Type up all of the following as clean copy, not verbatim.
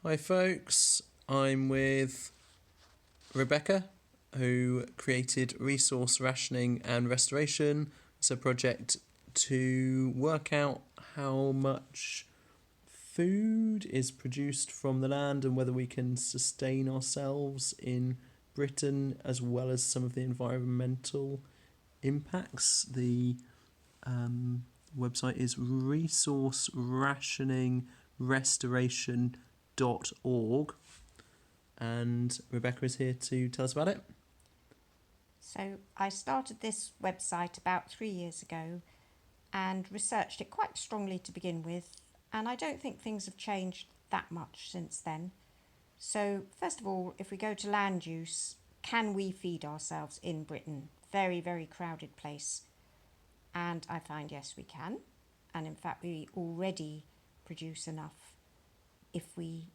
Hi, folks. I'm with Rebecca, who created Resource Rationing and Restoration. It's a project to work out how much food is produced from the land and whether we can sustain ourselves in Britain, as well as some of the environmental impacts. The website is resourcerationingrestoration.org, and Rebecca is here to tell us about it. So I started this website about 3 years ago and researched it quite strongly to begin with, and I don't think things have changed that much since then. So first of all, if we go to land use, can we feed ourselves in Britain? Very, very crowded place. And I find yes, we can. And in fact, we already produce enough if we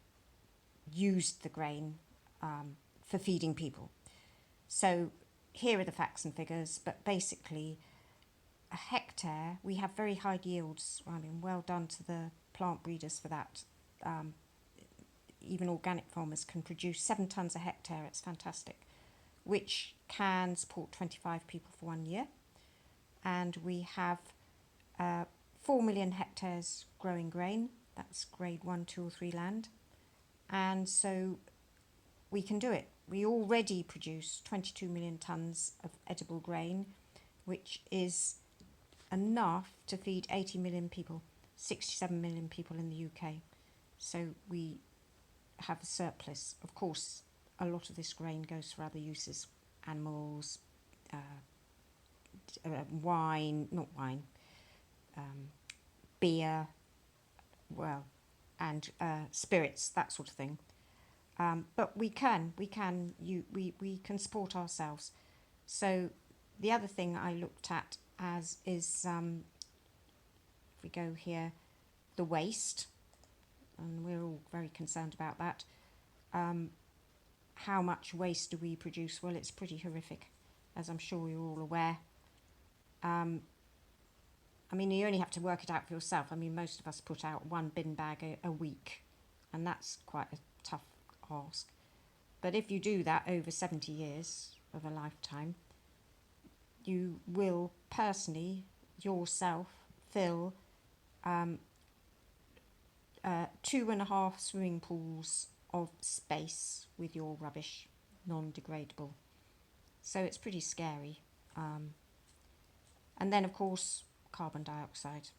used the grain for feeding people. So here are the facts and figures, but basically a hectare, we have very high yields. I mean, well done to the plant breeders for that. Even organic farmers can produce 7 tonnes a hectare. It's fantastic, which can support 25 people for 1 year. And we have 4 million hectares growing grain. That's grade 1, 2 or 3 land. And so we can do it. We already produce 22 million tonnes of edible grain, which is enough to feed 80 million people, 67 million people in the UK. So we have a surplus. Of course, a lot of this grain goes for other uses, animals, beer, and spirits, that sort of thing. But we can support ourselves. So the other thing I looked at is if we go here, the waste, and we're all very concerned about that. How much waste do we produce? Well, it's pretty horrific, as I'm sure you're all aware. I mean, you only have to work it out for yourself. I mean, most of us put out 1 bin bag a week, and that's quite a tough ask. But if you do that over 70 years of a lifetime, you will personally, yourself, fill 2.5 swimming pools of space with your rubbish, non-degradable. So it's pretty scary. And then, of course, carbon dioxide.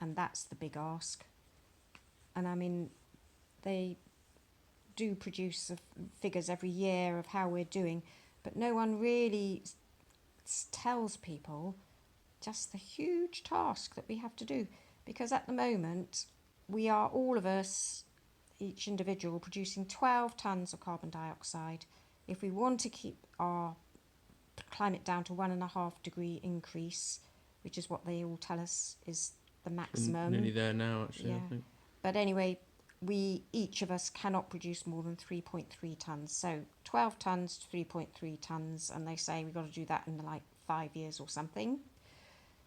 And that's the big ask. And I mean, they do produce figures every year of how we're doing, but no one really tells people just the huge task that we have to do. Because at the moment, we are, all of us, each individual, producing 12 tonnes of carbon dioxide. If we want to keep our climate down to 1.5 degree increase, which is what they all tell us is the maximum. Nearly there now, actually, yeah. I think. But anyway, each of us cannot produce more than 3.3 tonnes. So 12 tonnes to 3.3 tonnes, and they say we've got to do that in like 5 years or something.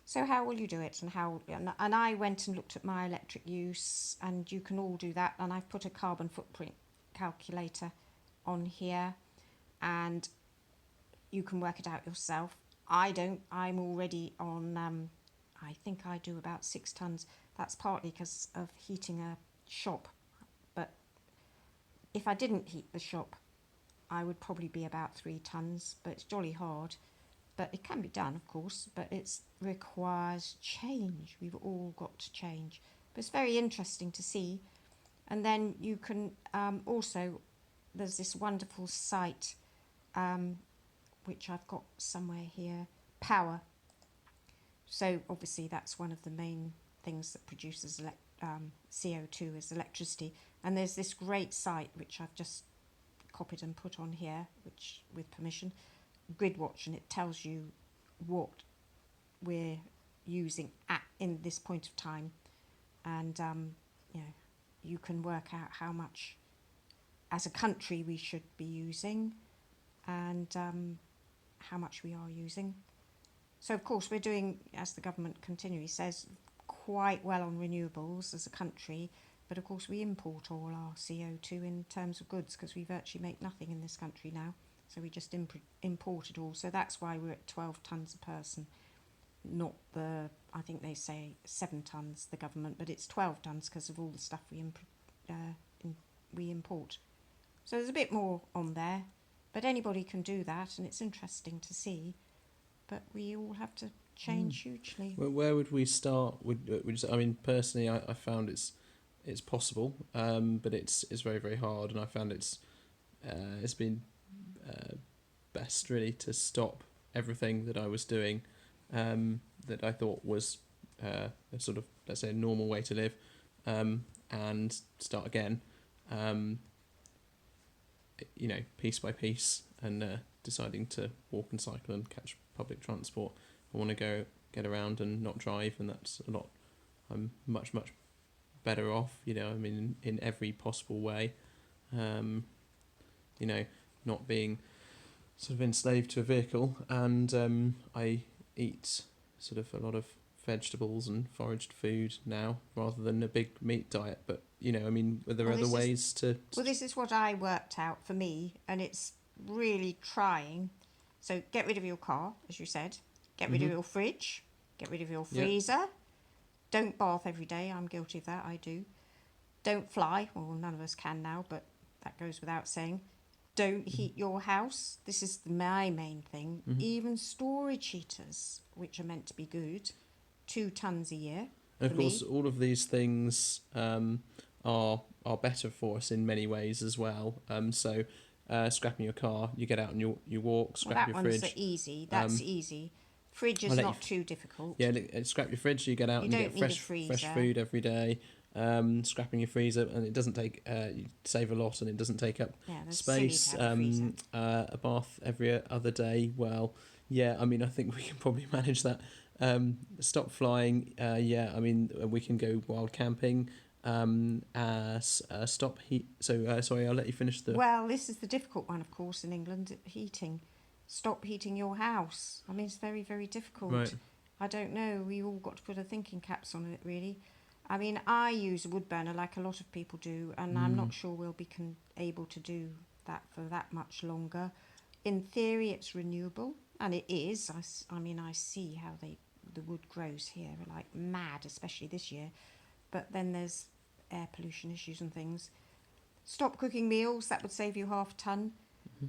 So how will you do it? And I went and looked at my electric use, and you can all do that. And I've put a carbon footprint calculator on here, and you can work it out yourself. I don't. I'm already on, I think I do about 6 tonnes. That's partly because of heating a shop. But if I didn't heat the shop, I would probably be about 3 tonnes. But it's jolly hard. But it can be done, of course. But it requires change. We've all got to change. But it's very interesting to see. And then you can also, there's this wonderful site, which I've got somewhere here, Power. So obviously that's one of the main things that produces CO2 is electricity. And there's this great site which I've just copied and put on here, which with permission, Gridwatch, and it tells you what we're using in this point of time. And you can work out how much as a country we should be using, and how much we are using. So of course we're doing, as the government continually says, quite well on renewables as a country. But of course, we import all our CO2 in terms of goods because we virtually make nothing in this country now. So we just import it all. So that's why we're at 12 tonnes a person, not I think they say 7 tonnes, the government, but it's 12 tonnes because of all the stuff we import. So there's a bit more on there, but anybody can do that, and it's interesting to see. But we all have to change hugely. Well, where would we start? I mean, personally, I found it's possible, but it's very, very hard, and I found it's been best really to stop everything that I was doing that I thought was a sort of, let's say, a normal way to live, and start again, piece by piece, and deciding to walk and cycle and catch public transport. I want to get around and not drive, and that's a lot. I'm much better off, in every possible way, not being sort of enslaved to a vehicle, and I eat sort of a lot of vegetables and foraged food now rather than a big meat diet. But are there other ways to? Well, this is what I worked out for me, and it's really trying. So get rid of your car, as you said. Get rid of your fridge. Get rid of your freezer. Yep. Don't bath every day. I'm guilty of that. I do. Don't fly. Well, none of us can now, but that goes without saying. Don't heat your house. This is my main thing. Even storage heaters, which are meant to be good, 2 tonnes a year. And of course, all of these things are better for us in many ways as well. So scrapping your car, you get out and you walk. Scrap your fridge. That one's easy. That's easy. Fridge is not too difficult. Yeah, scrap your fridge. You get out and you get fresh food every day. Scrapping your freezer, and it doesn't take you save a lot, and it doesn't take up space. A bath every other day. Well, yeah, I mean, I think we can probably manage that. Stop flying. We can go wild camping. Stop heat. So sorry, I'll let you finish the. Well, this is the difficult one, of course, in England. Heating. Stop heating your house. I mean, it's very, very difficult. Right. I don't know. We all got to put a thinking caps on it, really. I mean, I use a wood burner like a lot of people do, and I'm not sure we'll be able to do that for that much longer. In theory, it's renewable, and it is. I see how the wood grows here like mad, especially this year. But then there's air pollution issues and things. Stop cooking meals. That would save you 1/2 tonne.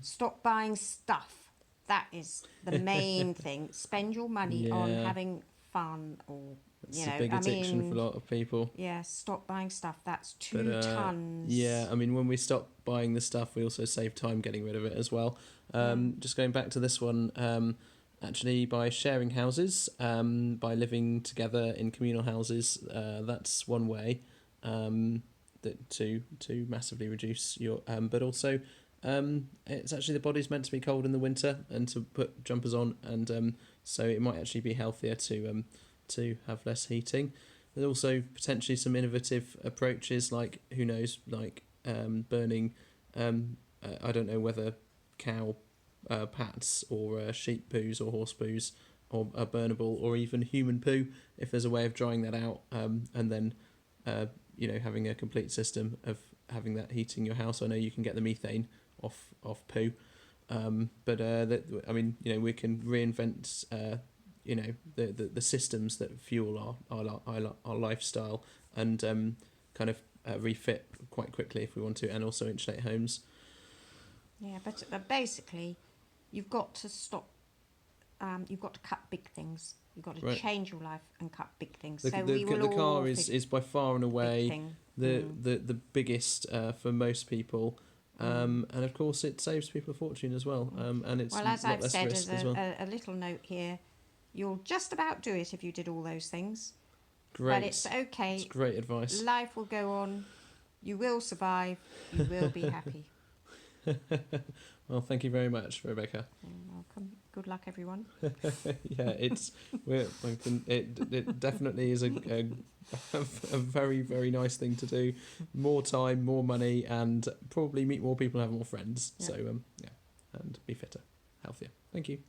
Stop buying stuff. That is the main thing. Spend your money on having fun, or it's a big addiction for a lot of people. Yeah, stop buying stuff. That's 2 tonnes. Yeah, I mean, when we stop buying the stuff, we also save time getting rid of it as well. Just going back to this one, actually, by sharing houses, by living together in communal houses, that's one way that to massively reduce your. But also, it's actually the body's meant to be cold in the winter and to put jumpers on, and so it might actually be healthier to have less heating. There's also potentially some innovative approaches, like, who knows, like burning. I don't know whether cow pats or sheep poos or horse poos are burnable, or even human poo, if there's a way of drying that out, and then having a complete system of having that heating your house. I know you can get the methane off poo, but we can reinvent the systems that fuel our lifestyle, and kind of refit quite quickly if we want to, and also insulate homes. Yeah, but basically, you've got to stop. You've got to cut big things. You've got to change your life and cut big things. The car is by far and away the biggest for most people. And of course, it saves people a fortune as well. And it's as I've said, as as well. a little note here, you'll just about do it if you did all those things. Great. But it's okay. It's great advice. Life will go on. You will survive. You will be happy. Well, thank you very much, Rebecca. You're welcome. Good luck, everyone. Yeah, it definitely is a very, very nice thing to do. More time, more money, and probably meet more people and have more friends. Yeah. So and be fitter, healthier. Thank you.